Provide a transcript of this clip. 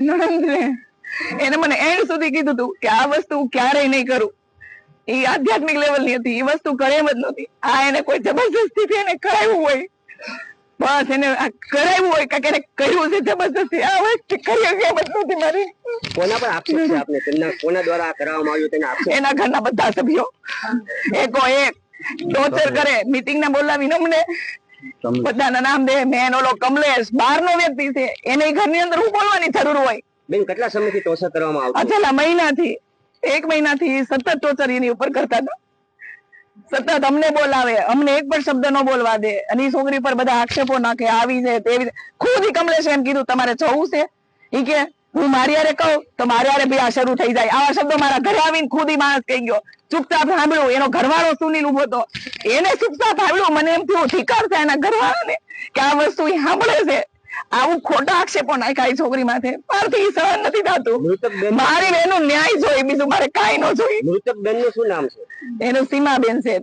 નણંદને એને મને એન્ડ સુધી કીધું હતું કે આ વસ્તુ ક્યારેય નહીં કરું. એ આધ્યાત્મિક લેવલ ની હતી, એ વસ્તુ કરે જ નથી. આ એને કોઈ જબરજસ્તી થી એને કરાવ્યું હોય, બસ એને કરાવ્યું હોય કે એને કર્યું છે જબરજસ્તી. આ વસ્તુ કરી ગયા નથી મારી. કોના પર આક્ષેપ છે આપને? કોના દ્વારા કરાવવામાં આવ્યું તેના આક્ષેપ? એના ઘરના બધા સભ્યો એકો એક ટોર્ચર કરે. મીટિંગ ને બોલાવીને અમને બધાના નામ દે. મેન ઓલો કમલેશ બહાર નો વ્યક્તિ છે, એને ઘરની અંદર હું બોલવાની જરૂર હોય? બેન, કેટલા સમયથી ટોર્ચર કરવામાં આવતું? છેલ્લા મહિનાથી, 1 મહિનાથી સતત ટોર્ચર એની ઉપર કરતા હતા. સતત અમને બોલાવે, અમને એક પણ શબ્દ ન બોલવા દે, અને એ છોકરી પર બધા આક્ષેપો નાખે. આવી છે તેવી. ખુદ કમલેશ એમ કીધું તમારે જવું છે, ઈ કે હું મારી હારે કહું તો મારી હારે બી આ શરૂ થઈ જાય. આવા શબ્દો મારા ઘરે આવીને ખુદ માણસ કહી ગયો. ચૂપચાપ સાંભળ્યું. એનો ઘરવાળો સુનીલ ઉભો હતો, એને ચૂપચાપ સાંભળ્યું. મને એમ થયું ધિકાર થાય એના ઘરવાળાને કે આ વસ્તુ એ સાંભળે છે. આવું ખોટા આક્ષેપો નાખ્યા એ છોકરી માથે. મારથી સહન નથી થતું. મારી બેનું ન્યાય જોઈ, બીજું મારે કાંઈ ન જોઈ. મૃતક બેન નું શું નામ છે? એનું સીમાબેન છે.